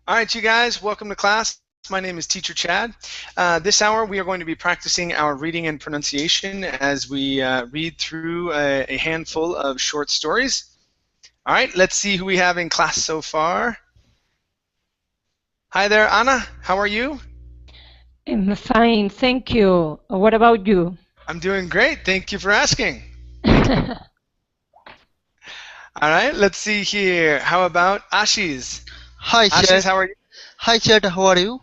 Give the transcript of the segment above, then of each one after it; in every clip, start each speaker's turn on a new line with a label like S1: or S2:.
S1: All right, you guys, welcome to class. My name is Teacher Chad. This hour we are going to be practicing our reading and pronunciation as we read through a handful of short stories. All right, let's see who we have in class so far. Hi there, Anna. How are you?
S2: I'm fine, thank you. What about you?
S1: I'm doing great. Thank you for asking. All right, let's see here. How about Ashish?
S3: Hi,
S1: Ashish,
S3: Chad.
S1: how are you?
S3: Hi, Chad. How are you?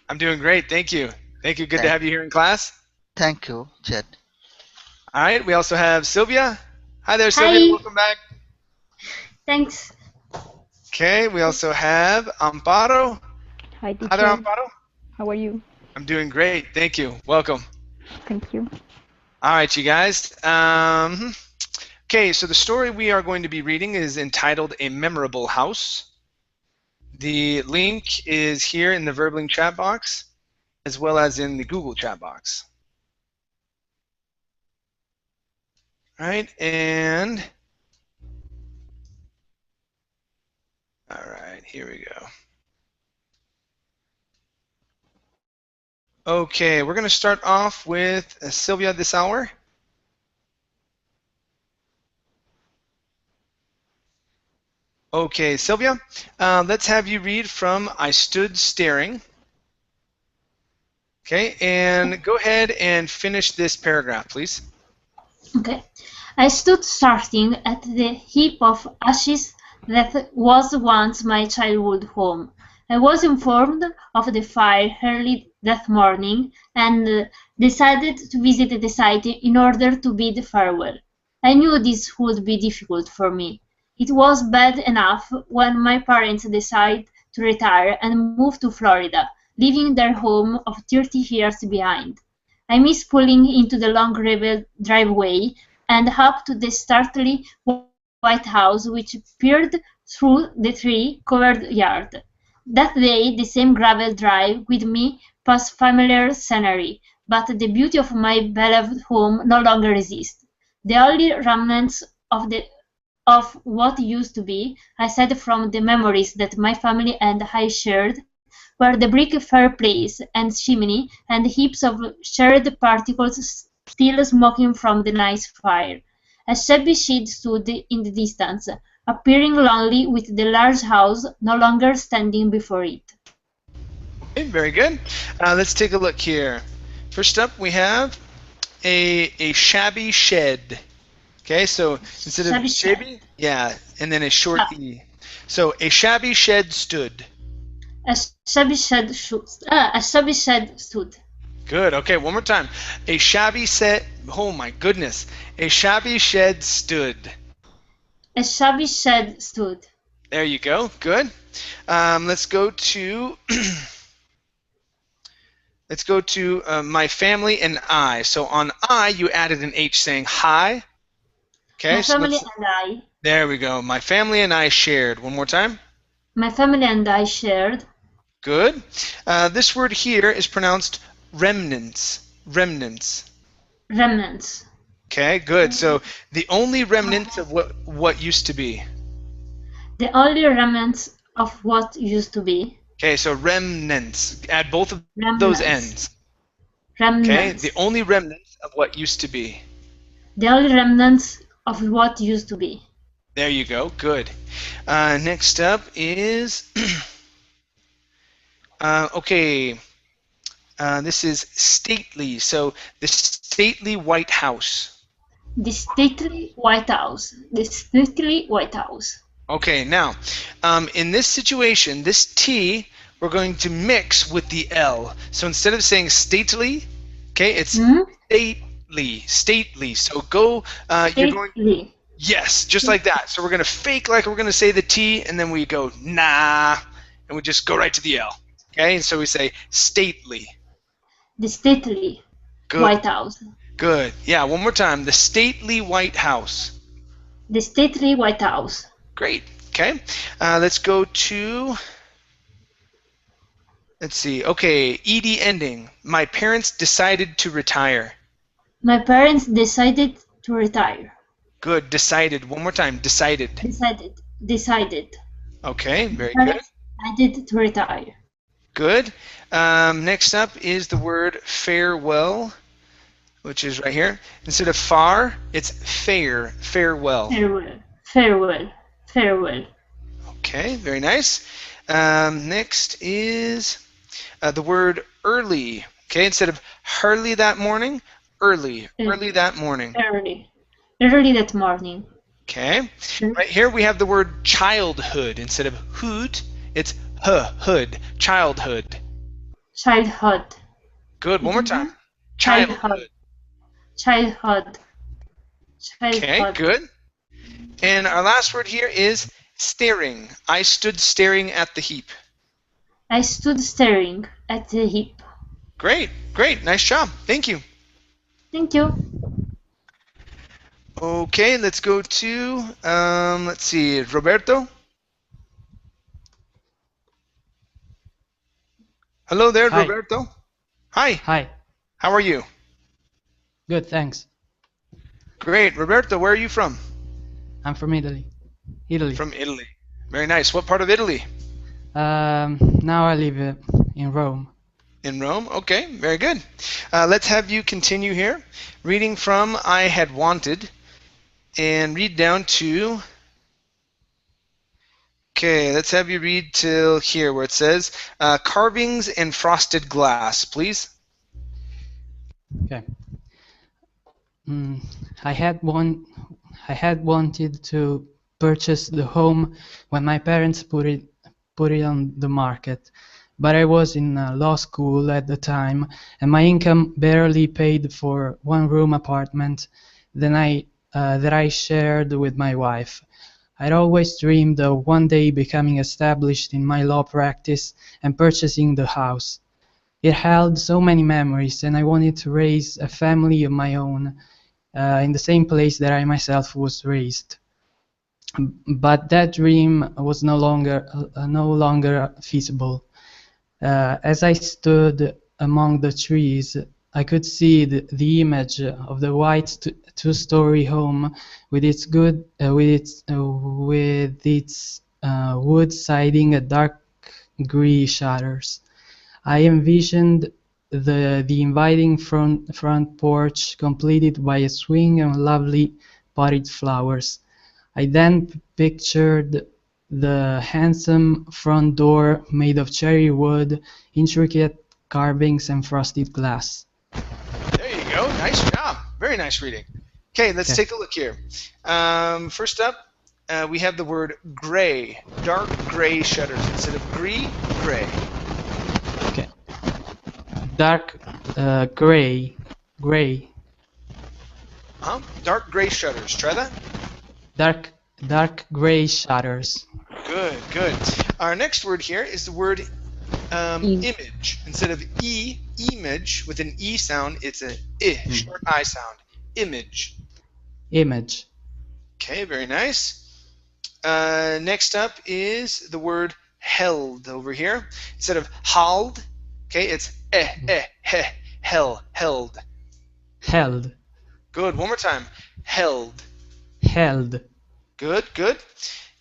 S1: I'm doing great. Thank you. Thank you. Good to
S3: Thank,
S1: have you here in class.
S3: thank you, Chad.
S1: All right, we also have Sylvia. Hi there, Sylvia.
S4: Hi,
S1: Welcome back.
S4: thanks.
S1: Okay, we also have Amparo.
S5: Hi,
S1: Hi there,
S5: teacher.
S1: Amparo.
S5: How are you?
S1: I'm doing great. Thank you. Welcome.
S5: Thank you.
S1: All right, you guys. Okay, so the story we are going to be reading is entitled A Memorable House. The link is here in the Verbling chat box as well as in the Google chat box. All right, and all right, here we go. Okay, we're going to start off with Sylvia this hour. Okay, Sylvia, let's have you read from I Stood Staring. Okay, and go ahead and finish this paragraph, please.
S4: Okay. I stood staring at the heap of ashes that was once my childhood home. I was informed of the fire early that morning and decided to visit the site in order to bid farewell. I knew this would be difficult for me. It was bad enough when my parents decided to retire and move to Florida, leaving their home of 30 years behind. I missed pulling into the long gravel driveway and up to the startling white house which peered through the tree-covered yard. That day the same gravel drive with me passed familiar scenery, but the beauty of my beloved home no longer exists. The only remnants of what used to be, aside from the memories that my family and I shared, were the brick fireplace and chimney and heaps of charred particles still smoking from the night fire. A shabby shed stood in the distance, appearing lonely with the large house no longer standing before it.
S1: Okay, very good. Let's take a look here. First up, we have a shabby shed. Okay, so instead of shabby, yeah, and then a short E. So a shabby shed stood.
S4: A shabby shed stood.
S1: Good. Okay, one more time. A shabby set. Oh my goodness. A shabby shed stood.
S4: A shabby shed stood.
S1: There you go. Good. Let's go to let's go to my family and I. So on I, you added an H, saying hi. Okay.
S4: My family and I.
S1: There we go. My family and I shared. One more time.
S4: My family and I shared.
S1: Good. This word here is pronounced remnants. Remnants.
S4: Remnants.
S1: Okay, good. So the only remnants of what used to be.
S4: The only remnants of what used to be.
S1: Okay, so remnants. Add both of those ends.
S4: Remnants.
S1: Okay, the only remnants of what used to be.
S4: The only remnants of what used to be.
S1: There you go. Good. Next up is okay. This is stately. So the stately White House.
S4: The stately White House. The stately White House.
S1: Okay, now, in this situation, this T we're going to mix with the L. So instead of saying stately, okay, it's stately, stately. So go, you're going, yes, just like that. So we're going to fake like we're going to say the T, and then we go, nah, and we just go right to the L. Okay, and so we say stately.
S4: The stately White House.
S1: Good. Yeah, one more time. The stately White House.
S4: The stately White House.
S1: Great. Okay. Let's go to, let's see. Okay, ED ending. My parents decided to retire.
S4: My parents decided to retire.
S1: Good. Decided. One more time. Decided.
S4: Decided. Decided.
S1: Okay, very good.
S4: I did retire.
S1: Good. Next up is the word farewell, which is right here. Instead of far, it's fair, farewell.
S4: Farewell. Farewell. Farewell.
S1: Okay, very nice. Next is the word early. Okay, instead of early that morning, early, early that morning.
S4: Early. Early that morning.
S1: Okay, right here we have the word childhood. Instead of hood, it's hood, childhood.
S4: Childhood.
S1: Good, one more time.
S4: Childhood. Childhood.
S1: Okay,
S4: Childhood.
S1: good. And our last word here is staring. I stood staring at the heap.
S4: I stood staring at the heap.
S1: Great, great, nice job. Thank you.
S4: Thank you.
S1: Okay, let's go to, let's see, Roberto. Hello there,
S6: Hi.
S1: Roberto. Hi.
S6: Hi.
S1: How are you?
S6: Good, thanks.
S1: Great. Roberto, where are you from?
S6: I'm from Italy.
S1: From Italy. Very nice. What part of Italy?
S6: Now I live in Rome.
S1: In Rome? Okay, very good. Let's have you continue here. Reading from I Had Wanted. And read down to... Okay, let's have you read till here where it says, carvings and frosted glass, please.
S6: Okay. I had wanted to purchase the home when my parents put it on the market, but I was in law school at the time, and my income barely paid for one-room apartment that I shared with my wife. I'd always dreamed of one day becoming established in my law practice and purchasing the house. It held so many memories, and I wanted to raise a family of my own in the same place that I myself was raised. But that dream was no longer feasible. As I stood among the trees, I could see the image of the white two-story home with its wood siding and dark grey shutters. I envisioned the inviting front porch completed by a swing and lovely potted flowers. I then pictured the handsome front door made of cherry wood, intricate carvings, and frosted glass.
S1: There you go. Nice job. Very nice reading. Okay, let's take a look here. First up, we have the word gray. Dark gray shutters instead of gray.
S6: Okay. Dark gray.
S1: Dark gray shutters. Try that.
S6: Dark gray shutters.
S1: Good. Our next word here is the word image. Instead of image with an e sound, it's a short I sound. Image. Okay, very nice. Next up is the word held over here. Instead of held, okay, it's held. Good. One more time. Held. Good.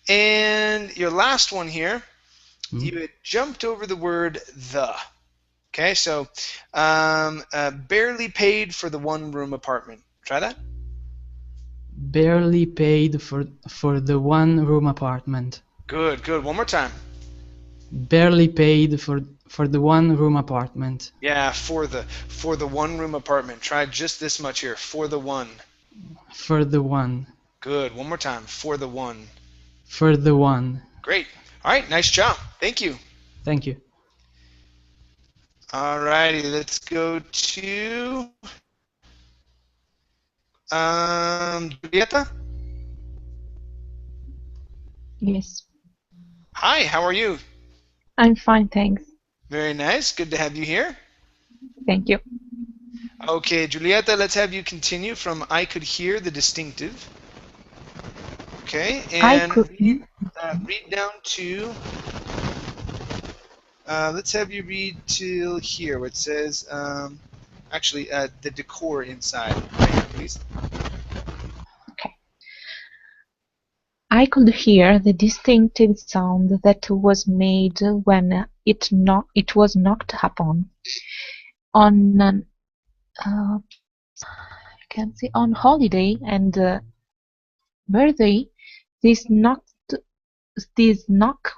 S1: And your last one here, you had jumped over the word the. Okay, so barely paid for the one-room apartment. Try that.
S6: Barely paid for the one-room apartment.
S1: Good. One more time.
S6: Barely paid for the one-room apartment.
S1: Yeah, for the one-room apartment. Try just this much here. For the one.
S6: For the one.
S1: Good. One more time. For the one.
S6: For the one.
S1: Great. All right. Nice job. Thank you.
S6: Thank you.
S1: All righty. Let's go to Julieta.
S5: Yes.
S1: Hi. How are you?
S5: I'm fine, thanks.
S1: Very nice. Good to have you here.
S5: Thank you.
S1: Okay, Julieta, let's have you continue from I could hear the distinctive. Okay, and read down to, let's have you read till here, where it says, the decor inside. Right here, please.
S5: Okay. I could hear the distinctive sound that was made when it was knocked upon. On on holiday and birthday, this knock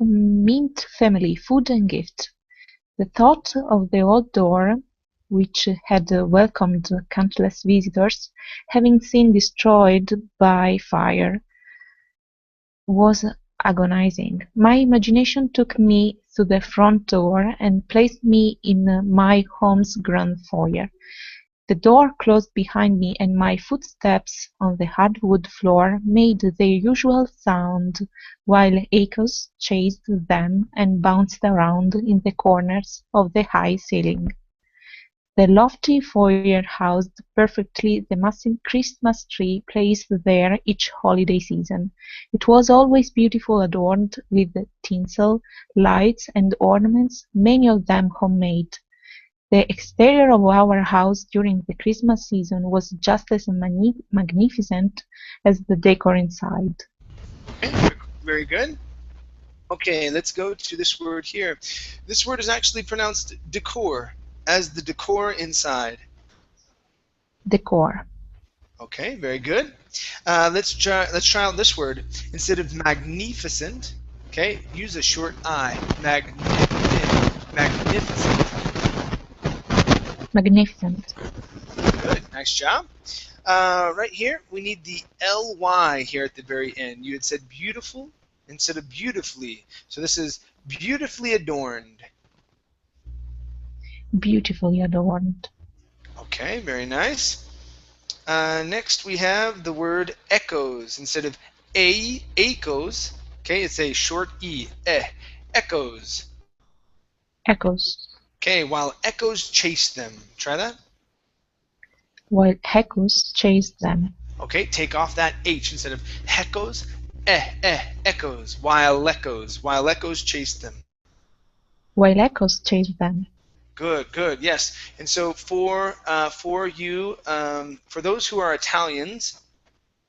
S5: meant family, food and gifts. The thought of the old door, which had welcomed countless visitors, having been destroyed by fire, was agonizing. My imagination took me to the front door and placed me in my home's grand foyer. The door closed behind me, and my footsteps on the hardwood floor made their usual sound, while echoes chased them and bounced around in the corners of the high ceiling. The lofty foyer housed perfectly the massive Christmas tree placed there each holiday season. It was always beautifully adorned with tinsel, lights, and ornaments, many of them homemade. The exterior of our house during the Christmas season was just as magnificent as the decor inside.
S1: Okay, very good. Okay, let's go to this word here. This word is actually pronounced decor, as the decor inside.
S5: Decor.
S1: Okay, very good. Let's try out this word. Instead of magnificent, okay, use a short I. Magnificent.
S5: Magnificent.
S1: Good, nice job. Right here, we need the ly here at the very end. You had said beautiful instead of beautifully. So this is beautifully adorned.
S5: Beautifully adorned.
S1: Okay, very nice. Next, we have the word echoes. Instead of echoes, okay, it's a short e. Echoes.
S5: Echoes.
S1: Okay, while echoes chase them. Try that.
S5: While echoes chase them.
S1: Okay, take off that H instead of echoes. Echoes. While echoes chase them.
S5: While echoes chase them.
S1: Good, good, yes. And so for you, for those who are Italians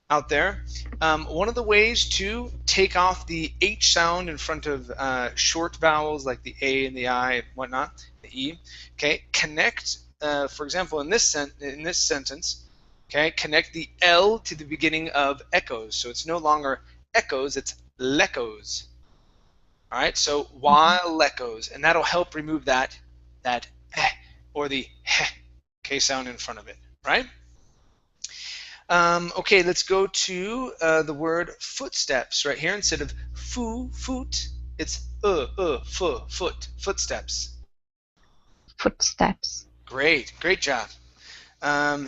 S1: out there, one of the ways to take off the H sound in front of short vowels like the A and the I and whatnot, the E, okay, connect, for example, in this sentence, okay, connect the L to the beginning of echoes. So it's no longer echoes, it's lecos. All right, so while lecos, and that'll help remove that or the K sound in front of it, right? Okay, let's go to the word footsteps right here. Instead of foot, it's footsteps.
S5: Footsteps.
S1: Great job.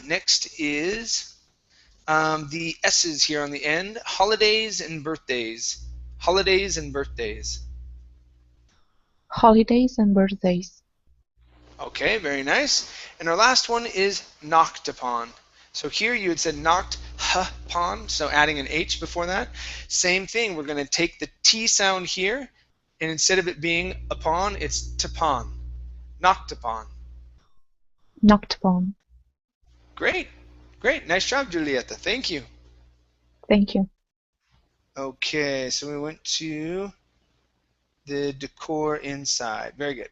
S1: Next is the S's here on the end. Holidays and birthdays. Holidays and birthdays.
S5: Holidays and birthdays.
S1: Okay, very nice. And our last one is knocked upon. So here you had said knocked upon, so adding an H before that. Same thing, we're going to take the T sound here, and instead of it being upon, it's tapon. Knocked upon.
S5: Knocked upon.
S1: Great. Nice job, Giulietta. Thank you.
S5: Thank you.
S1: Okay, so we went to the decor inside. Very good.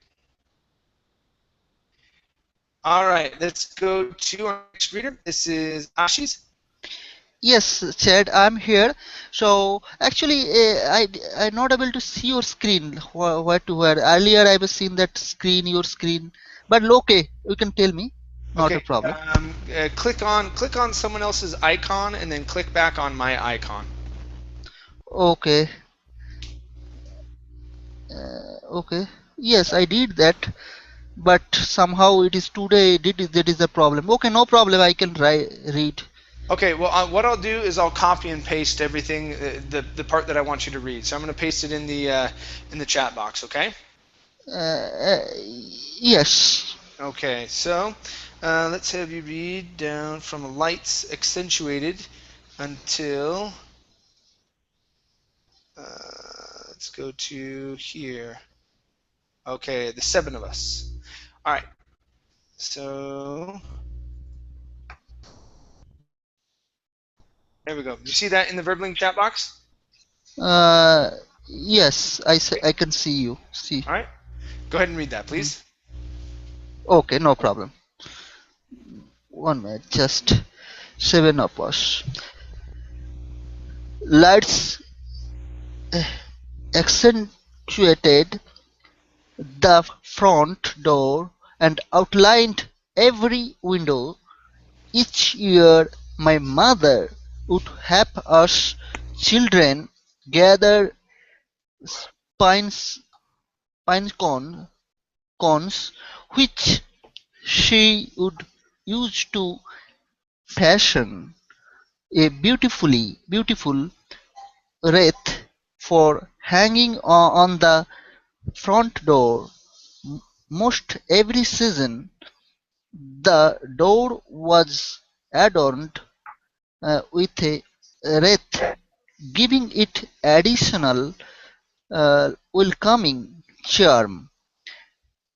S1: All right, let's go to our next reader. This is Ashish.
S3: Yes, Chad, I'm here. So actually, I'm not able to see your screen. Where to where? Earlier, I was seeing that screen, your screen. But okay, you can tell me. Not a
S1: Okay,
S3: problem.
S1: click on someone else's icon and then click back on my icon.
S3: Okay. Okay. Yes, I did that. But somehow it is today. That is the problem. Okay, no problem. I can read.
S1: Okay, well, what I'll do is I'll copy and paste everything, the part that I want you to read. So I'm going to paste it in the chat box. Okay.
S3: Yes.
S1: Okay, so let's have you read down from lights accentuated until let's go to here. Okay, the 7 of us. All right. So there we go. You see that in the Verbling chat box?
S3: Yes, I can see you. See.
S1: All right. Go ahead and read that, please.
S3: Okay, no problem. 1 minute, just 7 of us. Lights accentuated the front door and outlined every window. Each year my mother would have us children gather pines, cones which she would use to fashion a beautiful wreath for hanging on the front door. Most every season the door was adorned with a wreath, giving it additional welcoming charm.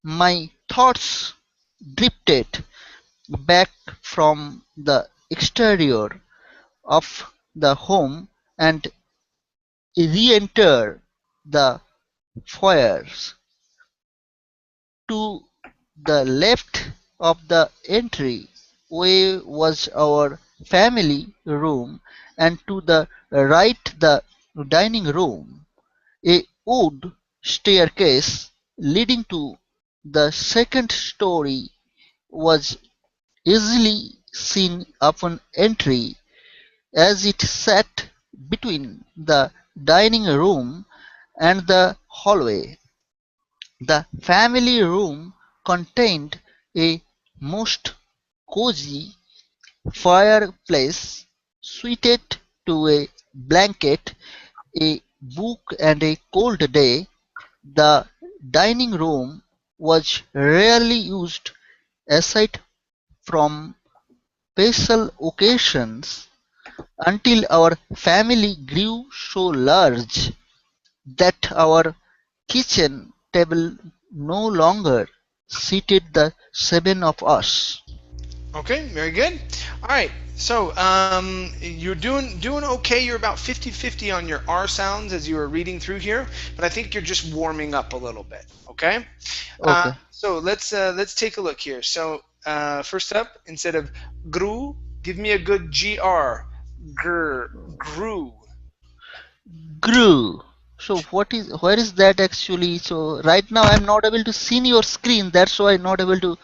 S3: My thoughts drifted back from the exterior of the home and re-entered the foyer. To the left of the entry way was our family room, and to the right the dining room. A wood staircase leading to the second story was easily seen upon entry, as it sat between the dining room and the hallway. The family room contained a most cozy fireplace suited to a blanket, a book and a cold day. The dining room was rarely used aside from special occasions until our family grew so large that our kitchen table no longer seated the 7 of us.
S1: Okay, very good. All right, so you're doing okay. You're about 50-50 on your R sounds as you were reading through here, but I think you're just warming up a little bit. Okay,
S3: Okay.
S1: so let's take a look here. So first up, instead of grew, give me a good GR. Grew.
S3: Grew. So where is that actually? So right now I'm not able to see your screen. That's why I'm not able to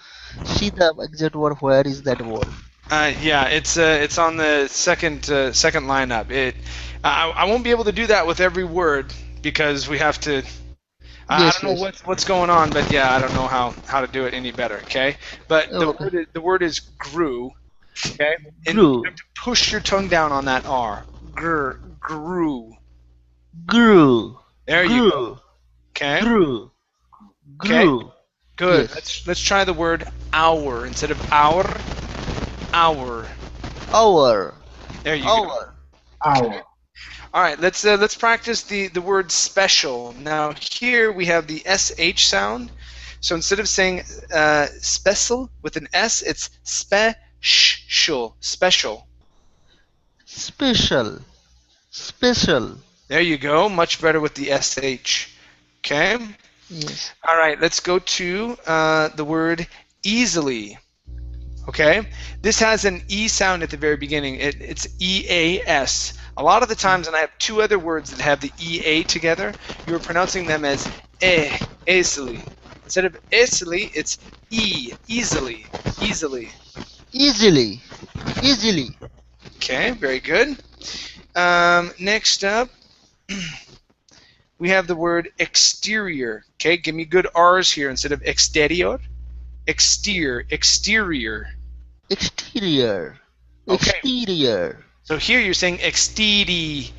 S3: see the exact word. Where is that word?
S1: Yeah, it's on the second lineup. I won't be able to do that with every word because we have to. I
S3: Yes,
S1: don't know
S3: yes.
S1: what's going on, but yeah, I don't know how to do it any better. Okay, but
S3: Okay.
S1: the word is grew. Okay, and you
S3: Grew.
S1: have to push your tongue down on that R. Grew.
S3: Grew.
S1: There you go.
S3: Grew.
S1: Okay,
S3: Grew.
S1: okay,
S3: Grew.
S1: good.
S3: Yes.
S1: Let's try the word hour instead of hour. Hour.
S3: Hour.
S1: There you go.
S3: Hour.
S1: Okay. All right, let's practice the word special. Now here we have the sh sound. So instead of saying special with an s, it's special. Special.
S3: Special. Special.
S1: There you go. Much better with the sh. Okay.
S3: Yes.
S1: All right, let's go to the word easily. Okay, this has an e sound at the very beginning. It's eas. A lot of the times, and I have two other words that have the ea together, you're pronouncing them as easily. Instead of easily, it's easily, easily.
S3: Easily. Easily.
S1: Okay, very good. Next up, we have the word exterior. Okay, give me good R's here instead of exterior. Exterior.
S3: Exterior.
S1: Okay,
S3: Exterior.
S1: so here you're saying exterior.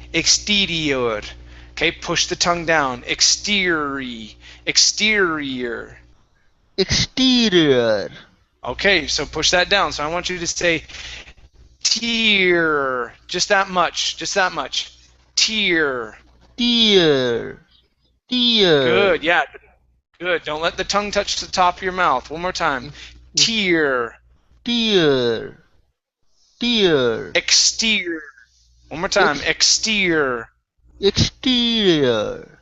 S1: Okay, push the tongue down. Exterior.
S3: Exterior.
S1: Okay, so push that down. So I want you to say tear. Just that much. Just that much. Tear.
S3: Tear. Tear.
S1: Good, yeah. Good. Don't let the tongue touch the top of your mouth. One more time.
S3: Yes. Yes.
S1: Tear.
S3: Tear. Tear.
S1: Exterior. One more time.
S3: Ex-
S1: Exterior.
S3: Exterior.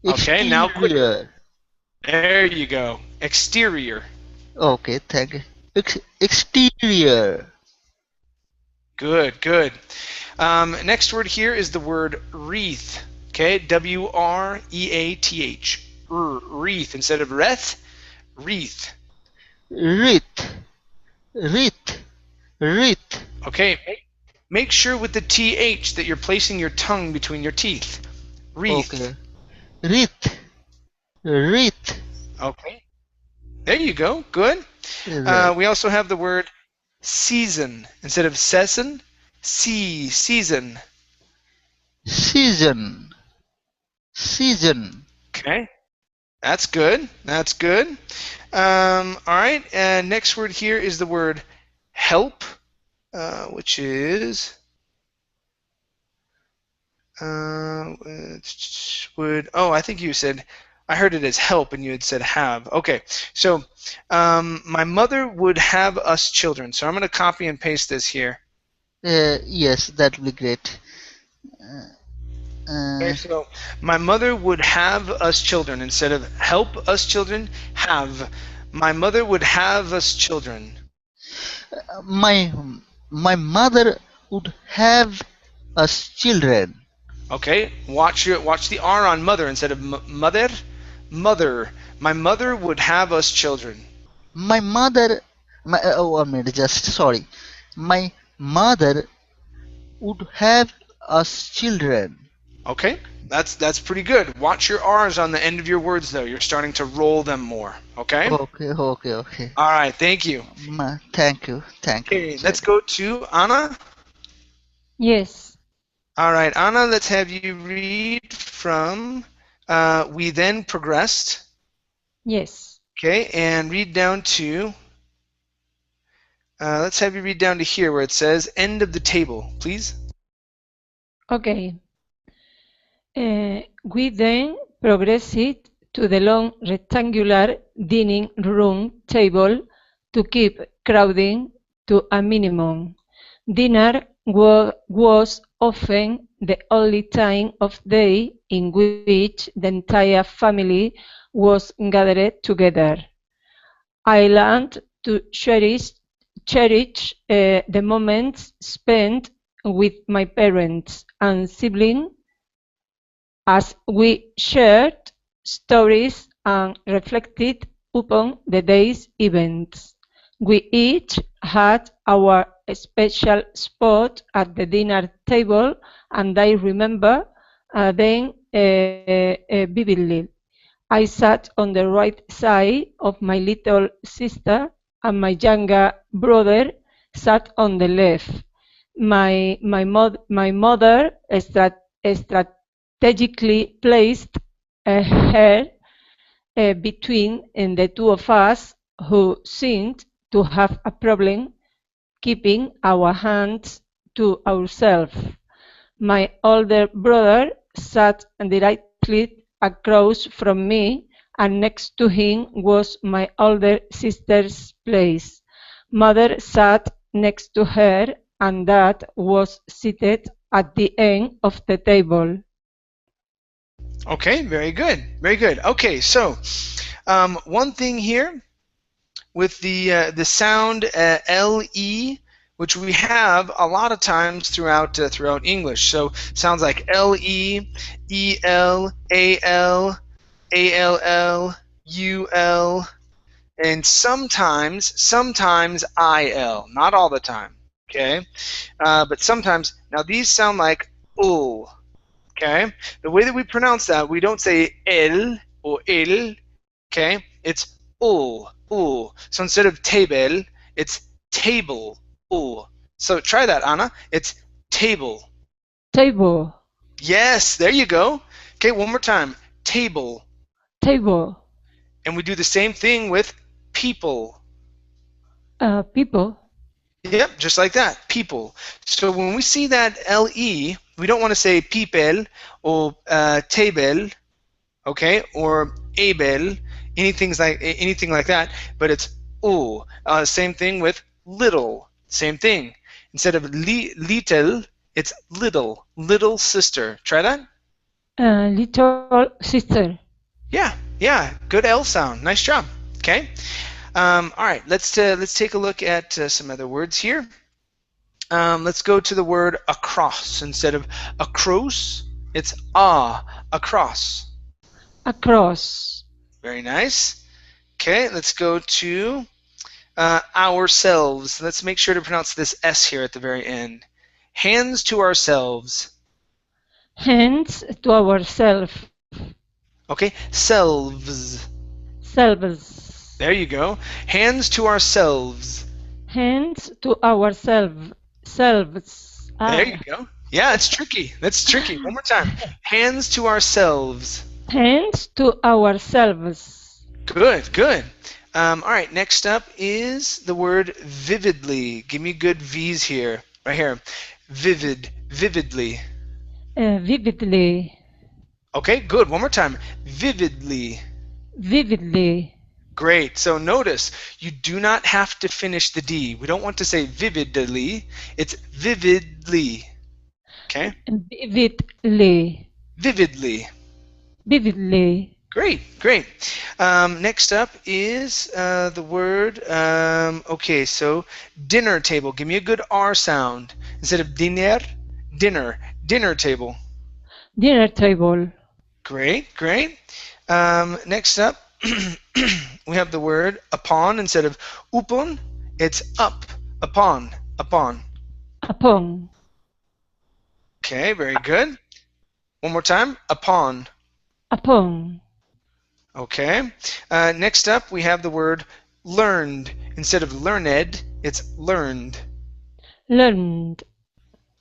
S1: Okay, now quicker.
S3: Exterior.
S1: There you go. Exterior.
S3: Okay, thank you. Exterior.
S1: Good, good. Next word here is the word wreath. Okay, Wreath. Wreath instead of wreath. Wreath.
S3: Wreath. Wreath. Wreath.
S1: Okay, make sure with the th that you're placing your tongue between your teeth. Wreath.
S3: Okay. Wreath. Wreath.
S1: Okay, there you go. Good.
S3: Right.
S1: We also have the word season instead of season. Season.
S3: Season. Season.
S1: Okay, that's good. That's good. All right. Next word here is the word help, which is would. Oh, I think you said. I heard it as help, and you had said have. Okay. So, my mother would have us children. So I'm going to copy and paste this here.
S3: Yes, that will be great.
S1: Okay, so my mother would have us children instead of help us children. Have. My mother would have us children.
S3: my mother would have us children.
S1: Okay, watch the R on mother instead of mother. Mother. My mother would have us children.
S3: My mother. Oh, 1 minute, just sorry. My mother would have us children.
S1: Okay, that's pretty good. Watch your R's on the end of your words though. You're starting to roll them more. Okay.
S3: Okay.
S1: All right. Thank you.
S3: Thank you.
S1: Okay,
S3: Chad.
S1: let's go to Anna.
S2: Yes.
S1: All right, Anna. Let's have you read from We Then Progressed.
S2: Yes.
S1: Okay, and read down to. Let's have you read down to here where it says end of the table, please.
S2: Okay. We then progressed to the long rectangular dining room table to keep crowding to a minimum. Dinner was often the only time of day in which the entire family was gathered together. I learned to cherish the moments spent with my parents and siblings as we shared stories and reflected upon the day's events. We each had our special spot at the dinner table, and I remember them vividly. I sat on the right side of my little sister, and my younger brother sat on the left. My mother strategically placed her between the two of us, who seemed to have a problem keeping our hands to ourselves. My older brother sat directly across from me, and next to him was my older sister's place. Mother sat next to her, and Dad was seated at the end of the table.
S1: Okay, very good, very good. Okay, so one thing here with the sound le, which we have a lot of times throughout English. So sounds like le, el, al, all, ul, and sometimes il. Not all the time. Okay, but sometimes. Now these sound like ul. Okay, the way that we pronounce that, we don't say el or el. Okay, it's ul. So instead of table, it's table. So try that, Anna. It's table.
S2: Table.
S1: Yes, there you go. Okay, one more time. Table.
S2: Table.
S1: And we do the same thing with people.
S2: People.
S1: Yep, just like that. People. So when we see that le, we don't want to say people or table, okay, or able, anything like that, but it's same thing with little, same thing. Instead of little, it's little sister. Try that.
S2: Little sister.
S1: Yeah, good L sound. Nice job. Okay. All right, let's take a look at some other words here. Let's go to the word across. Instead of across, it's across.
S2: Across.
S1: Very nice. Okay, let's go to ourselves. Let's make sure to pronounce this S here at the very end. Hands to ourselves.
S2: Hands to ourselves.
S1: Okay, selves.
S2: Selves.
S1: There you go. Hands to ourselves.
S2: Hands to ourselves. Selves.
S1: There you go. Yeah, it's tricky. That's tricky. One more time. Hands to ourselves.
S2: Hands to ourselves.
S1: Good, good. All right, next up is the word vividly. Give me good V's here. Right here. Vivid, vividly.
S2: Vividly.
S1: Okay, good. One more time. Vividly.
S2: Vividly.
S1: Great. So notice, you do not have to finish the D. We don't want to say vividly. It's vividly. Okay?
S2: Vividly.
S1: Vividly.
S2: Vividly.
S1: Great, great. Next up is the word, okay, so dinner table. Give me a good R sound. Instead of dinner, dinner table.
S2: Dinner table.
S1: Great, great. Next up, we have the word upon. Instead of upon, it's up, upon, upon.
S2: Upon.
S1: Okay, very good. One more time, upon.
S2: Upon.
S1: Okay. Next up, we have the word learned. Instead of learned, it's learned.
S2: Learned.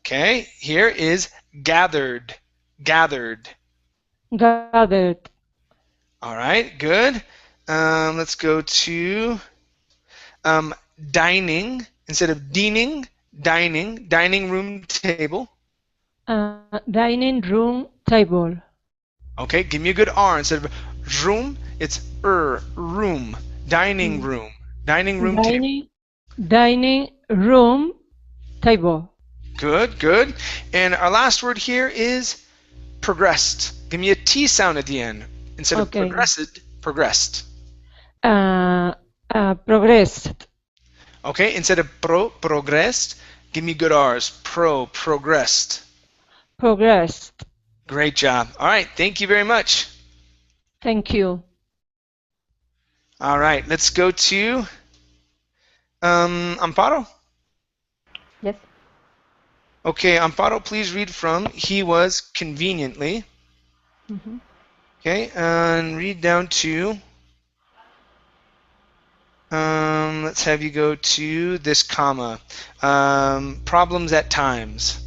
S1: Okay. Here is gathered. Gathered.
S2: Gathered.
S1: All right. Good. Let's go to dining. Instead of dining, dining. Dining room table.
S2: Dining room table.
S1: Okay. Give me a good R. Instead of room, it's room. Dining room. Dining room table.
S2: Dining room table.
S1: Good, good. And our last word here is progressed. Give me a T sound at the end. Instead of progressed, progressed.
S2: Progressed.
S1: Okay, instead of progressed, give me good R's. Progressed.
S2: Progressed.
S1: Great job. All right, thank you very much.
S2: Thank you.
S1: All right, let's go to Amparo.
S5: Yes.
S1: Okay, Amparo, please read from he was conveniently.
S5: Mm-hmm.
S1: Okay, and read down to let's have you go to this comma. Problems at times.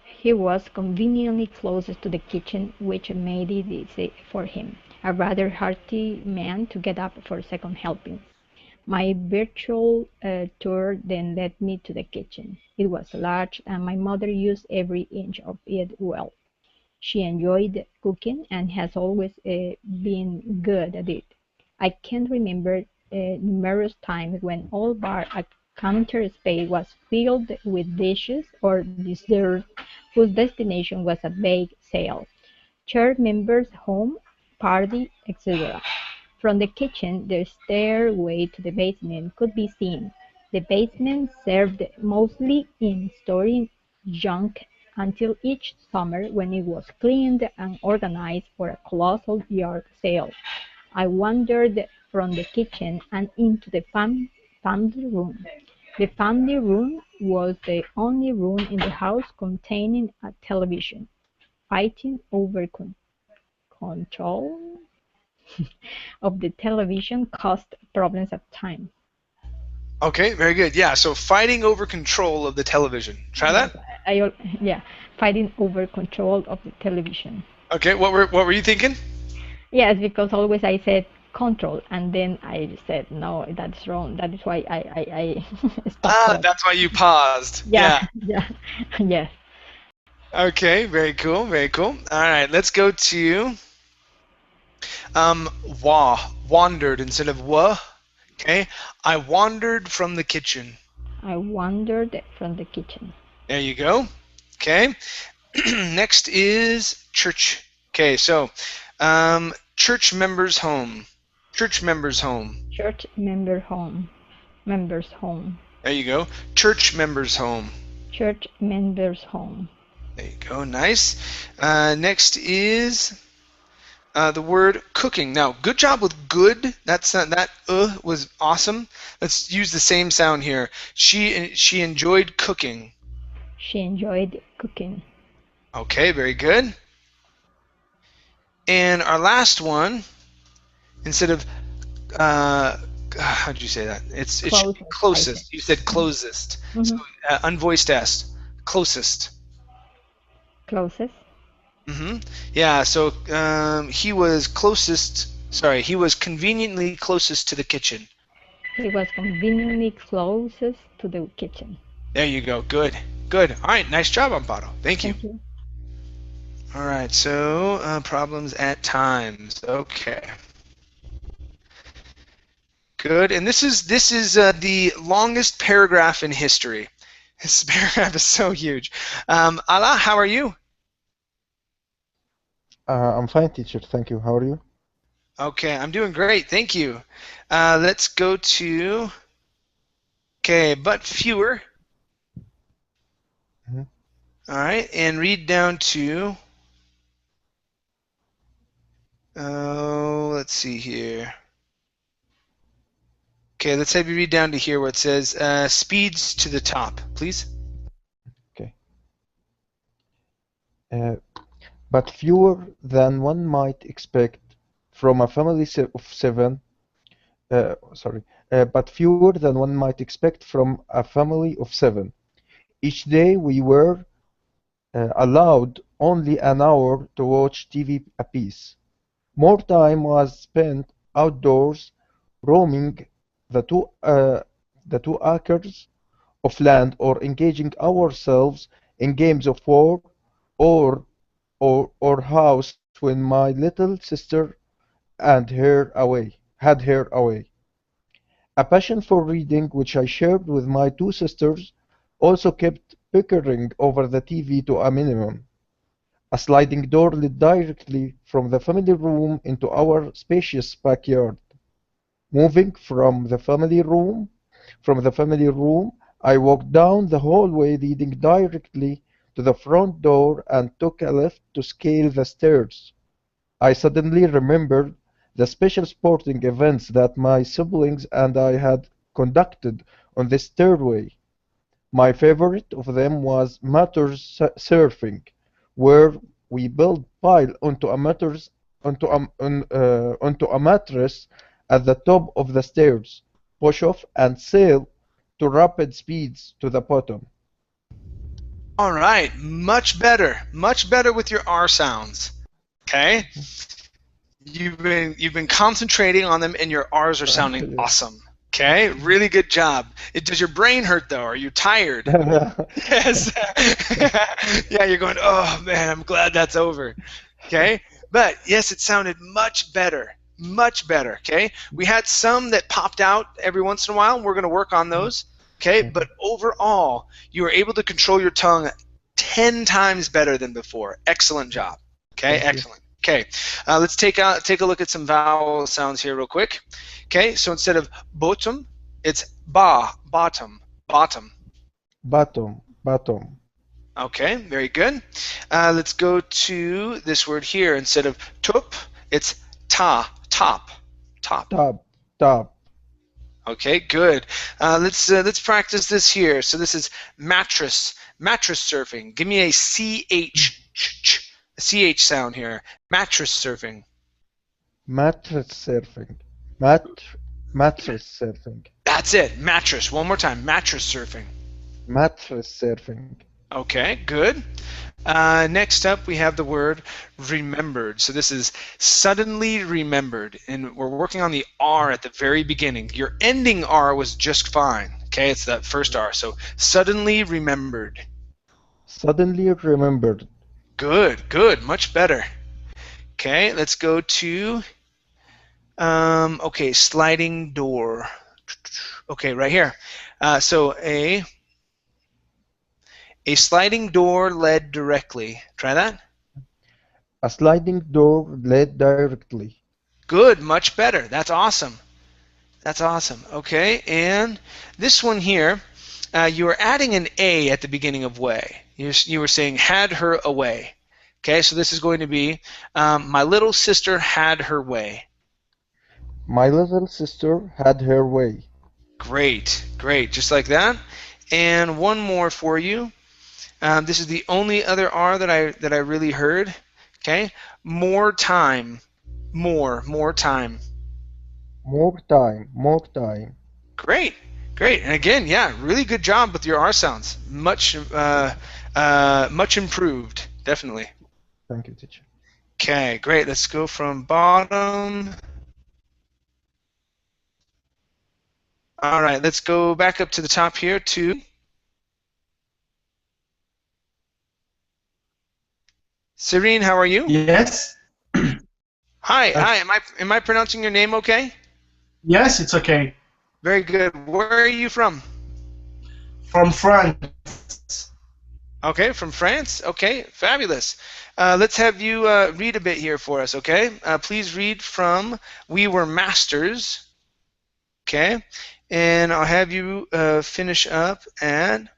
S5: He was conveniently close to the kitchen, which made it easy for him, a rather hearty man, to get up for second helpings. My virtual tour then led me to the kitchen. It was large, and my mother used every inch of it well. She enjoyed cooking and has always been good at it. I can remember numerous times when all bar counter space was filled with dishes or desserts whose destination was a bake sale, church members' home party, etc. From the kitchen, the stairway to the basement could be seen. The basement served mostly in storing junk until each summer, when it was cleaned and organized for a colossal yard sale. I wandered from the kitchen and into the family room. The family room was the only room in the house containing a television. Fighting over control of the television caused problems at times.
S1: Okay, very good. Yeah, so fighting over control of the television. Try that.
S5: Yeah, fighting over control of the television.
S1: Okay, what were you thinking?
S5: Yes, because always I said control, and then I said no, that's wrong. That is why I stopped.
S1: That's why you paused.
S5: Yeah, yeah, yes.
S1: Okay, very cool, very cool. All right, let's go to wandered instead of wa. Okay, I wandered from the kitchen.
S5: I wandered from the kitchen.
S1: There you go. Okay. Next is church. Okay, so church members' home. Church members' home.
S2: Church member home. Members home.
S1: There you go. Church members' home.
S2: Church members home.
S1: There you go. Nice. Next is the word cooking. Now, good job with good. That was awesome. Let's use the same sound here. She enjoyed cooking.
S2: She enjoyed cooking.
S1: Okay, very good. And our last one, instead of how'd you say that? It should be closest. You said closest. So unvoiced S. Closest.
S2: Closest.
S1: Yeah. So he was closest. Sorry, he was conveniently closest to the kitchen.
S2: He was conveniently closest to the kitchen.
S1: There you go. Good. Good. All right. Nice job, Amparo. Thank you.
S2: Thank you.
S1: All right. So problems at times. Okay. Good. And this is the longest paragraph in history. This paragraph is so huge. Ala, how are you?
S7: I'm fine, teacher. Thank you. How are you?
S1: Okay, I'm doing great. Thank you. Let's go to, okay, but fewer. All right, and read down to, let's see here. Okay, let's have you read down to here where it says speeds to the top, please.
S7: Okay. But fewer than one might expect from a family of 7. But fewer than one might expect from a family of 7. Each day we were allowed only an hour to watch TV apiece. More time was spent outdoors, roaming the two acres of land, or engaging ourselves in games of war or house when my little sister had her away. A passion for reading, which I shared with my 2 sisters, also kept bickering over the TV to a minimum. A sliding door led directly from the family room into our spacious backyard. Moving from the family room, I walked down the hallway leading directly to the front door and took a left to scale the stairs. I suddenly remembered the special sporting events that my siblings and I had conducted on this stairway. My favorite of them was mattress surfing, where we built pile onto a mattress at the top of the stairs, push off and sail to rapid speeds to the bottom.
S1: All right, much better with your R sounds. Okay, you've been concentrating on them, and your R's are sounding awesome. Okay, really good job. Does your brain hurt though? Are you tired? Yes. Yeah, you're going, oh man, I'm glad that's over. Okay, but yes, it sounded much better. Okay, we had some that popped out every once in a while, and we're going to work on those. Okay, but overall, you were able to control your tongue 10 times better than before. Excellent job. Okay, excellent. Okay, let's take a look at some vowel sounds here real quick. Okay, so instead of bottom, it's bottom. Okay, very good. Let's go to this word here. Instead of top, it's top. Okay, good. Let's practice this here. So this is mattress surfing. Give me a CH sound here. Mattress surfing.
S7: Mattress surfing.
S1: That's it. Mattress. One more time. Mattress surfing. Okay, good. Next up, we have the word remembered. So this is suddenly remembered, and we're working on the R at the very beginning. Your ending R was just fine. Okay, it's that first R. So suddenly remembered. Good. Much better. Okay, let's go to okay, sliding door. Okay, right here. So a sliding door led directly. Try that.
S7: A sliding door led directly.
S1: Good, much better. That's awesome. That's awesome. Okay, and this one here, you were adding an A at the beginning of way. You were saying had her away. Okay, so this is going to be my little sister had her way.
S7: My little sister had her way.
S1: Great, great, just like that. And one more for you. This is the only other R that I really heard. Okay, more time, more time.
S7: More time, more time.
S1: Great, great. And again, yeah, really good job with your R sounds. Much improved, definitely.
S7: Thank you, teacher.
S1: Okay, great. Let's go from bottom. All right, let's go back up to the top here to Serene. How are you?
S8: Yes.
S1: Hi, hi. Am I pronouncing your name okay?
S8: Yes, it's okay.
S1: Very good. Where are you from?
S8: From France.
S1: Okay, from France. Okay, fabulous. Let's have you read a bit here for us, okay? Please read from We Were Masters, okay? And I'll have you finish up at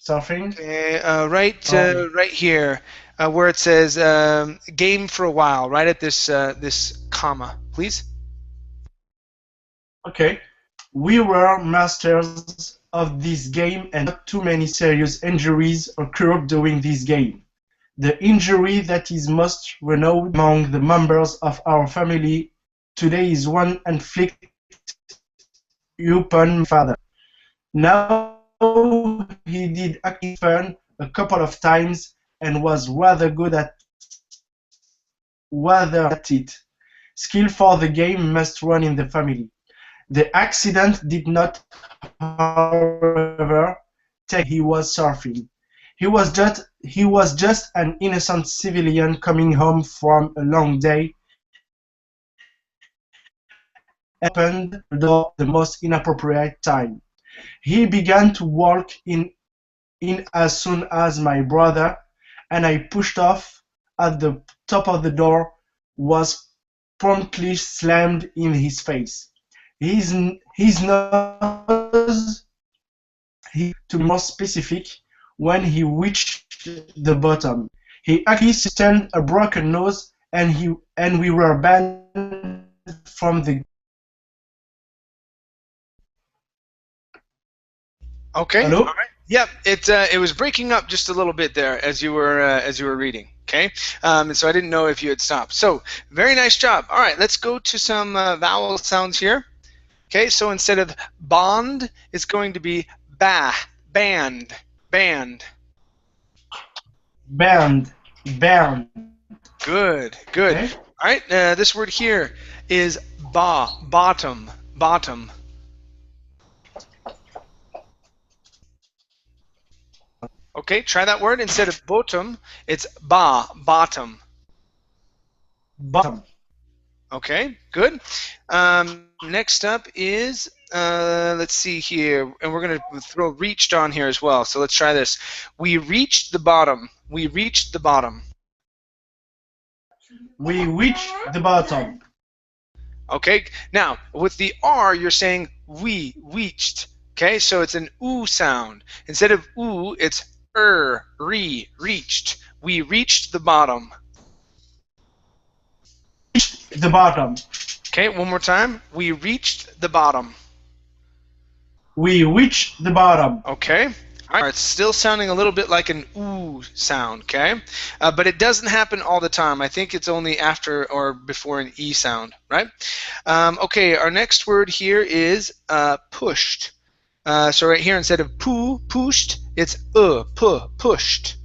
S8: Surfing.
S1: right here where it says game for a while, right at this comma, please.
S8: Okay. We were masters of this game and not too many serious injuries occurred during this game. The injury that is most renowned among the members of our family today is one inflicted upon my father. Now he did acting fun a couple of times and was rather at it. Skill for the game must run in the family. The accident did not, however, take he was surfing. He was just an innocent civilian coming home from a long day and opened the door at the most inappropriate time. He began to walk in as soon as my brother and I pushed off at the top of the door was promptly slammed in his face. His nose, to be more specific, when he reached the bottom. He actually sustained a broken nose and we were banned from the.
S1: Okay.
S8: Hello?
S1: All right. Yep. It was breaking up just a little bit there as you were reading. Okay. And so I didn't know if you had stopped. So very nice job. All right. Let's go to some vowel sounds here. Okay. So instead of bond, it's going to be band.
S8: Band.
S1: Good. Okay. All right. This word here is bottom. Okay, try that word. Instead of bottom, it's bottom. Okay, good. Next up is, let's see here, and we're going to throw reached on here as well. So let's try this. We reached the bottom. We reached the bottom. Okay, now with the R, you're saying we reached. Okay, so it's an oo sound. Instead of oo, it's reached. We reached the bottom. Okay, one more time. We reached the bottom. Okay. All right, it's still sounding a little bit like an ooh sound, okay? But it doesn't happen all the time. I think it's only after or before an E sound, right? Okay, our next word here is pushed. So right here, instead of pushed, it's pushed.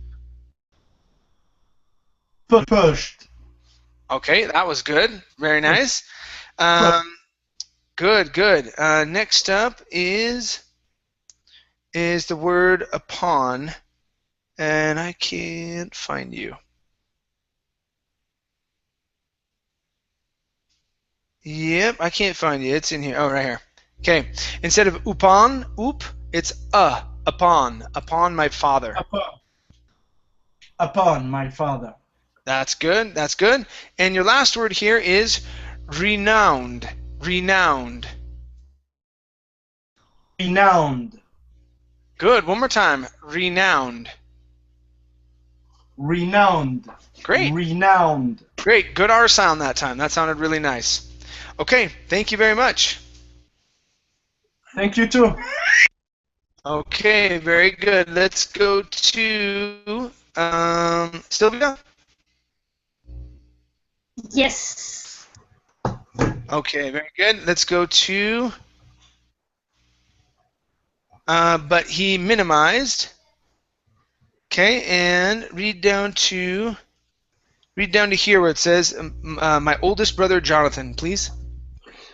S8: Pushed.
S1: Okay, that was good. Very nice. Good. Next up is the word upon, and I can't find you. Yep, I can't find you. It's in here. Oh, right here. Okay. Instead of upon, it's upon my father.
S8: upon my father.
S1: That's good. That's good. And your last word here is renowned. Renowned.
S8: Renowned.
S1: Good. One more time. Renowned.
S8: Renowned.
S1: Great.
S8: Renowned.
S1: Great. Good R sound that time. That sounded really nice. Okay. Thank you very much.
S8: Thank you too.
S1: Okay. Very good. Let's go to Sylvia.
S4: Yes.
S1: Okay. Very good. Let's go to but he minimized. Okay. And read down to here where it says my oldest brother Jonathan, please.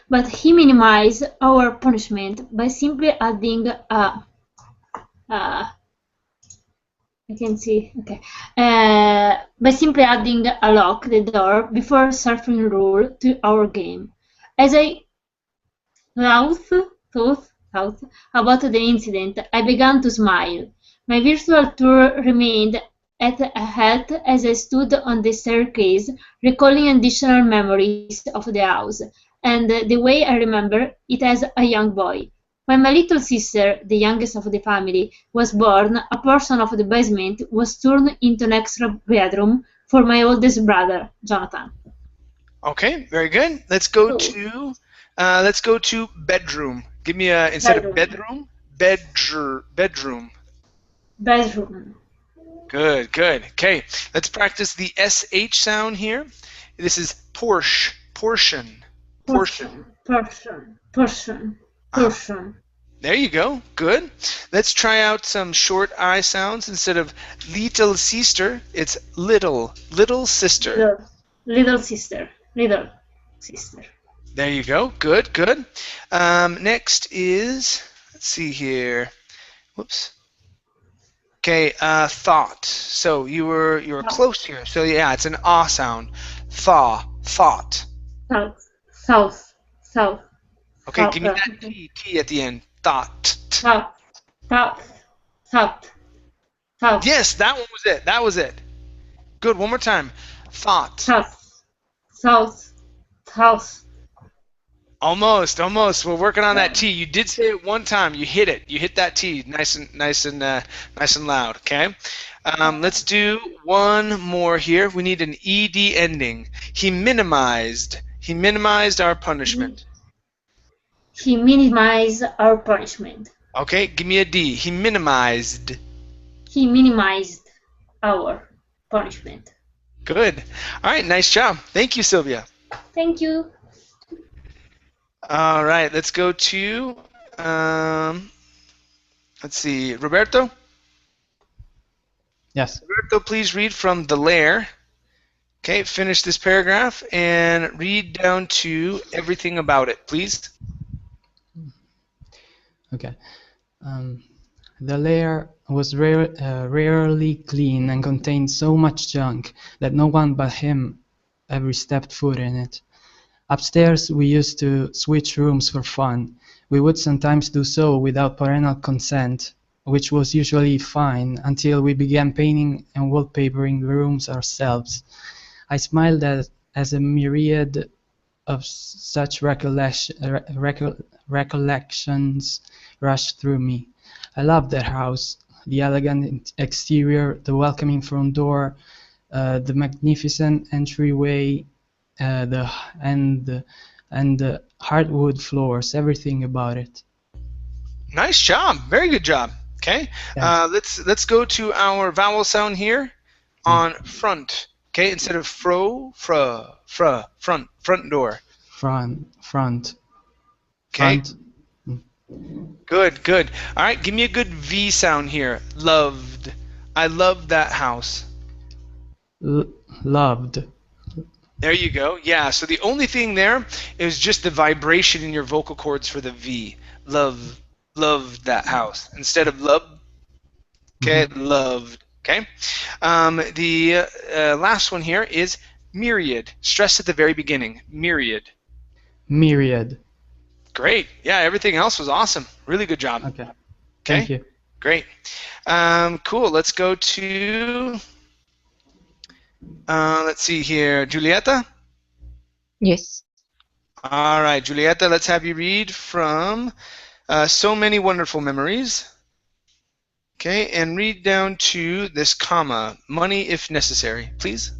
S4: But he minimized our punishment by simply adding a I can see. Okay. By simply adding a lock the door before surfing rule to our game. As I thought about the incident, I began to smile. My virtual tour remained at a halt as I stood on the staircase, recalling additional memories of the house, and the way I remember it as a young boy. When my little sister, the youngest of the family, was born, a portion of the basement was turned into an extra bedroom for my oldest brother, Jonathan.
S1: Okay, very good. Let's go to bedroom. Give me a instead of bedroom, bedroom.
S4: Bedroom.
S1: Good, good. Okay, let's practice the sh sound here. This is portion.
S4: Portion.
S1: There you go. Good. Let's try out some short I sounds. Instead of little sister, it's little sister.
S4: Little sister.
S1: There you go. Good, good. Next is, let's see here. Whoops. Okay, thought. So you were close here. So yeah, it's an ah sound. Thought.
S4: South.
S1: Okay, give me that T at the end. Thought.
S4: South.
S1: Yes, that one was it. That was it. Good. One more time. Thought.
S4: South.
S1: Almost. We're working on that T. You did say it one time. You hit it. You hit that T. Nice and loud. Okay. Let's do one more here. We need an ed ending. He minimized our punishment.
S4: He minimized our punishment.
S1: Okay. Give me a D. He minimized.
S4: He minimized our punishment.
S1: Good. All right. Nice job. Thank you, Sylvia.
S4: Thank you.
S1: All right, let's go to, let's see, Roberto?
S6: Yes.
S1: Roberto, please read from the lair. Okay, finish this paragraph and read down to everything about it, please.
S6: Okay. The lair was rarely clean and contained so much junk that no one but him ever stepped foot in it. Upstairs, we used to switch rooms for fun. We would sometimes do so without parental consent, which was usually fine until we began painting and wallpapering the rooms ourselves. I smiled as a myriad of such recollections rushed through me. I loved that house, the elegant exterior, the welcoming front door, the magnificent entryway, the hardwood floors, everything about it.
S1: Nice job, very good job. Okay, let's go to our vowel sound here on front. Okay, instead of front door.
S6: Front.
S1: Okay. Good. All right, give me a good V sound here. Loved. I loved that house.
S6: Loved.
S1: There you go. Yeah, so the only thing there is just the vibration in your vocal cords for the V. Loved that house. Instead of love, okay, loved. Okay. The last one here is myriad. Stress at the very beginning. Myriad. Great. Yeah, everything else was awesome. Really good job.
S6: Okay. Thank you.
S1: Great. Cool. Let's go to Let's see here. Julieta?
S5: Yes.
S1: All right, Julieta, let's have you read from So Many Wonderful Memories. Okay, and read down to this comma, money if necessary, please.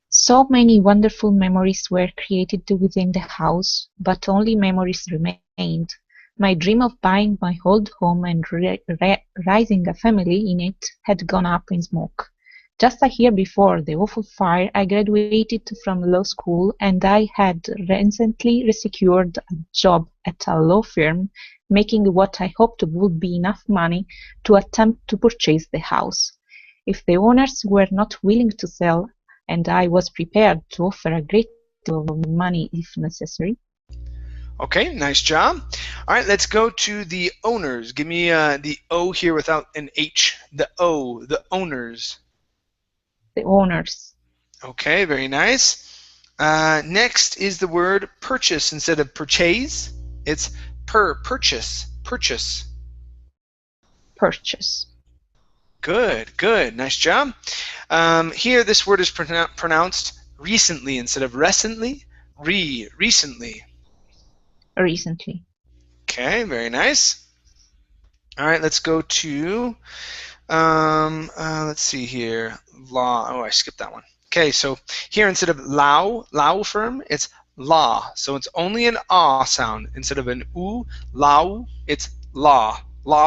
S5: So many wonderful memories were created within the house, but only memories remained. My dream of buying my old home and raising a family in it had gone up in smoke. Just a year before the awful fire, I graduated from law school and I had recently secured a job at a law firm, making what I hoped would be enough money to attempt to purchase the house. If the owners were not willing to sell, and I was prepared to offer a great deal of money if necessary.
S1: Okay, nice job. All right, let's go to the owners. Give me the O here without an H. The O, the owners.
S5: The owners.
S1: Okay, very nice. Next is the word purchase instead of purchase. It's purchase. Purchase.
S5: Purchase.
S1: Good, good. Nice job. Here, this word is pronounced recently instead of recently. Recently.
S5: Recently.
S1: Okay, very nice. All right, let's go to, let's see here. Law. Oh, I skipped that one. Okay, so here instead of lao firm, it's la. So it's only an ah sound instead of an u. Lao, it's law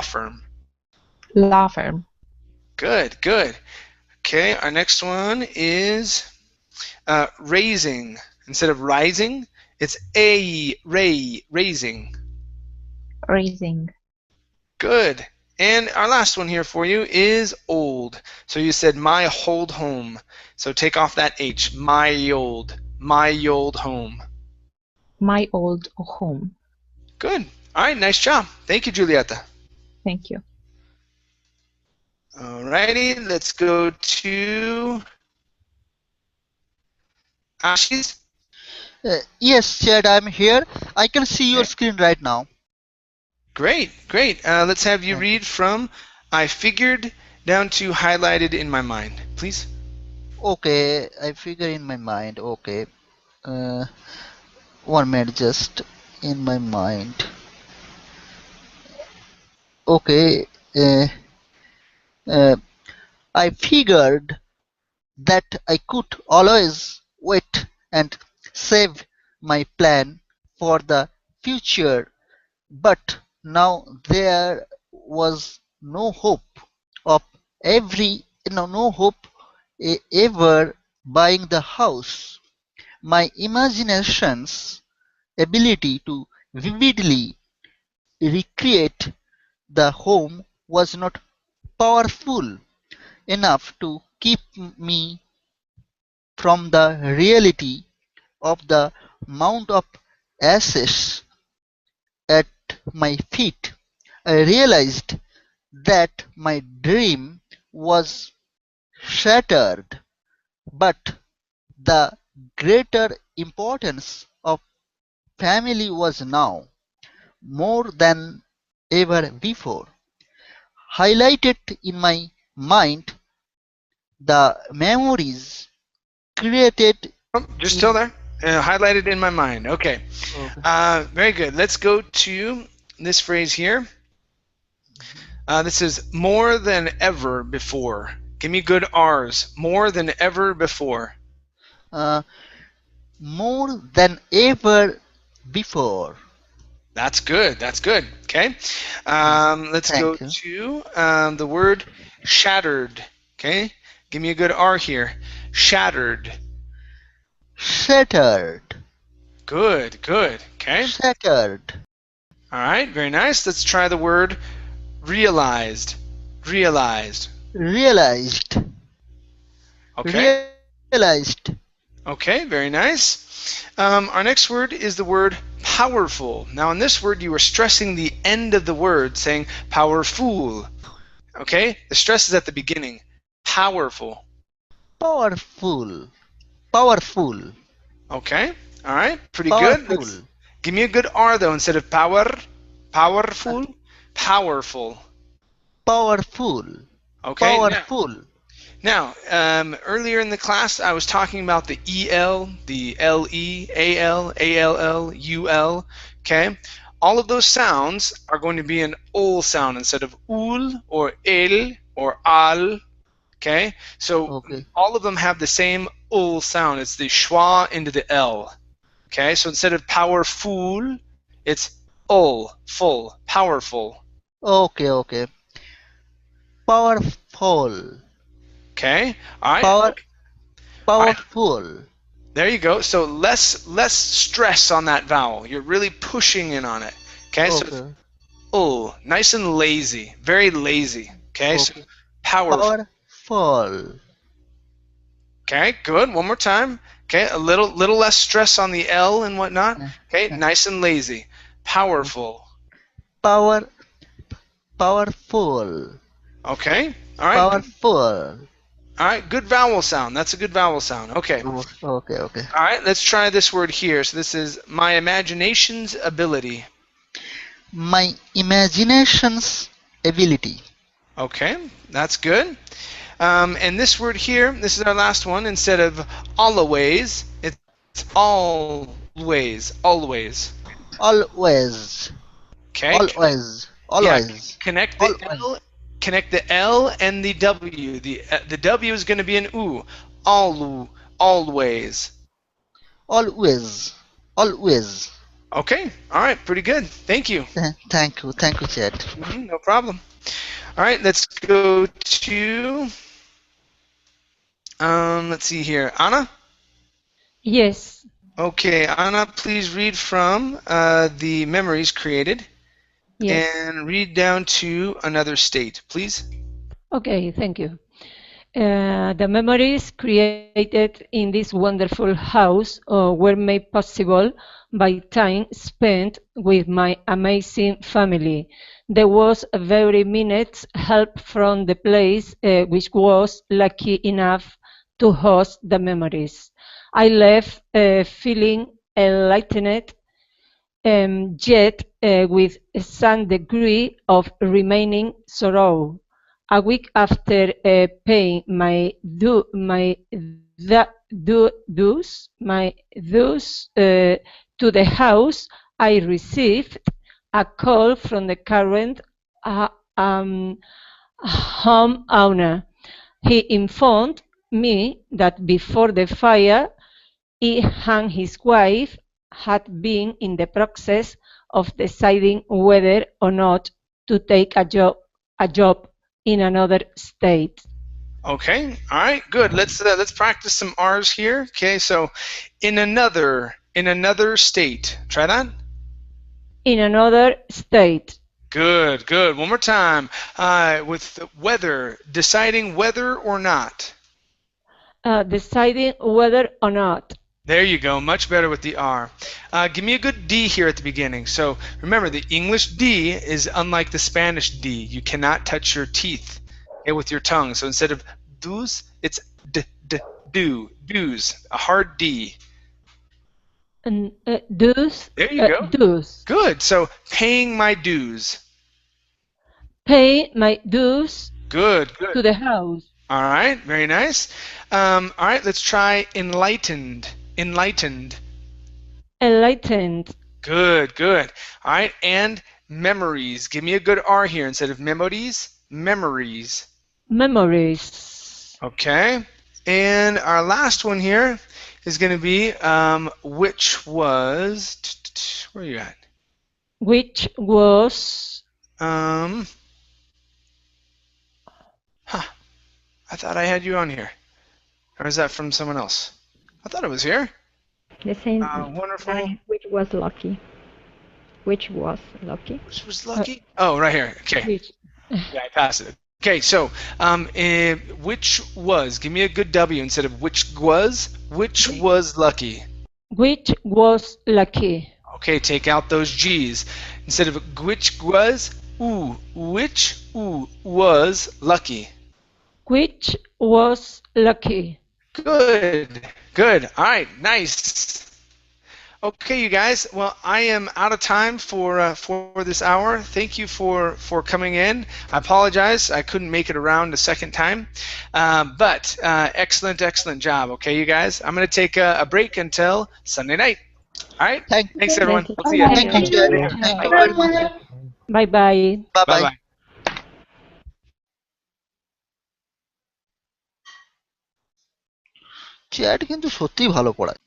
S1: firm.
S5: Law firm.
S1: Good, good. Okay, our next one is raising. Instead of rising, it's raising.
S5: Raising.
S1: Good. And our last one here for you is old. So you said my old home. So take off that H. My old home.
S5: My old home.
S1: Good. All right, nice job. Thank you, Julieta.
S5: Thank you.
S1: All righty, let's go to Ashish.
S3: Yes, Chad, I'm here. I can see your screen right now.
S1: Great, great. Let's have you read from I figured down to highlighted in my mind, please.
S3: Okay, I figure in my mind. Okay. 1 minute, just in my mind. Okay. Uh, I figured that I could always wait and save my plan for the future, but now there was no hope of no hope ever buying the house. My imagination's ability to vividly recreate the home was not powerful enough to keep me from the reality of the mound of ashes at my feet. I realized that my dream was shattered, but the greater importance of family was now, more than ever before, highlighted in my mind. The memories created
S1: Oh, just still there. Highlighted in my mind. Okay. Very good. Let's go to this phrase here. This is more than ever before. Give me good R's. More than ever before.
S3: More than ever before.
S1: That's good. That's good. Okay. Let's go
S3: Thank you.
S1: to the word shattered. Okay. Give me a good R here. Shattered.
S3: Shattered.
S1: Good. Good. Okay.
S3: Shattered.
S1: All right. Very nice. Let's try the word realized. Realized.
S3: Realized.
S1: Okay.
S3: Realized.
S1: Okay, very nice. Our next word is the word powerful. Now, in this word, you are stressing the end of the word, saying powerful. Okay? The stress is at the beginning. Powerful.
S3: Powerful. Powerful.
S1: Okay? All right? Pretty good.
S3: Powerful.
S1: Give me a good R, though, instead of power. Powerful. Powerful.
S3: Powerful.
S1: Okay? Now,
S3: Powerful.
S1: Now, earlier in the class, I was talking about the EL, the LE, AL, ALL, UL. Okay, all of those sounds are going to be an ol sound instead of ul or el or al. Okay, so
S3: Okay.
S1: all of them have the same ul sound. It's the schwa into the L. Okay, so instead of powerful, it's ul, full, powerful.
S3: Okay. Okay. Powerful.
S1: Okay, all right.
S3: Power.
S1: All right.
S3: Powerful.
S1: There you go. So less stress on that vowel. You're really pushing in on it. Okay, so it's
S3: Okay.
S1: nice and lazy, very lazy. Okay, so
S3: Okay.
S1: powerful.
S3: Powerful.
S1: Okay, good. One more time. Okay, a little less stress on the L and whatnot. Okay, nice and lazy. Powerful.
S3: Power. Powerful.
S1: Okay, all right, good.
S3: Powerful.
S1: All right, good vowel sound. That's a good vowel sound. Okay.
S3: Okay. Okay.
S1: All right, let's try this word here. So this is my imagination's ability.
S3: My imagination's ability.
S1: Okay, that's good. And this word here, this is our last one. Instead of always, it's always, always.
S3: Always.
S1: Okay.
S3: Always.
S1: Yeah.
S3: Always.
S1: Connect the
S3: Always.
S1: L. Connect the L and the W. The W is going to be an U. Always.
S3: Always. Always.
S1: Okay. All right. Pretty good. Thank you.
S3: Thank you. Thank you, Chad.
S1: No problem. All right. Let's go to. Let's see here. Anna?
S2: Yes.
S1: Okay, Anna, please read from the memories created.
S2: Yes.
S1: And read down to another state, please.
S2: Okay, thank you. The memories created in this wonderful house were made possible by time spent with my amazing family. There was a very minute help from the place which was lucky enough to host the memories. I left feeling enlightened, yet with some degree of remaining sorrow. A week after paying my dues to the house, I received a call from the current uh, um, homeowner. He informed me that before the fire, he and his wife had been in the process of deciding whether or not to take a job in another state.
S1: Okay, all right, good. Let's practice some R's here. Okay, so in another state. Try that.
S2: In another state.
S1: Good, good. One more time. With whether, deciding whether or not.
S2: Deciding whether or not.
S1: There you go, much better with the R. Give me a good D here at the beginning. So remember, the English D is unlike the Spanish D. You cannot touch your teeth with your tongue. So instead of do's, it's do's, a hard D.
S2: And dues.
S1: There you go.
S2: Dues.
S1: Good. So paying my dues.
S2: Pay my dues.
S1: Good, good.
S2: To the house.
S1: All right, very nice. All right, let's try enlightened. Enlightened.
S2: Enlightened.
S1: Good, good. All right, and memories. Give me a good R here instead of memories. Memories.
S2: Memories.
S1: Okay. And our last one here is going to be which was. Where are you at?
S2: Which was.
S1: I thought I had you on here. Or is that from someone else? I thought it was here.
S9: The same.
S1: Wonderful.
S9: Which was lucky. Which was lucky.
S1: Which was lucky? Oh, right here. Okay.
S2: Which.
S1: Yeah, I passed it. Okay, so which was? Give me a good W instead of which was. Which was lucky?
S2: Which was lucky.
S1: Okay, take out those G's. Instead of which was, which was lucky.
S2: Which was lucky.
S1: Good, good. All right, nice. Okay, you guys. Well, I am out of time for this hour. Thank you for coming in. I apologize I couldn't make it around a second time, but excellent job. Okay, you guys. I'm going to take a break until Sunday night. All right.
S3: Thank,
S1: Thanks, everyone.
S9: Thank you.
S1: We'll see you.
S3: thank you,
S2: Thank
S3: Chad.
S2: you.
S1: Later.
S3: Thank you
S2: Bye
S3: very much.
S2: bye. Bye.
S3: Bye
S1: Bye
S3: bye.
S1: bye.
S3: Chat কিন্তু সত্যিই ভালো পড়ায়।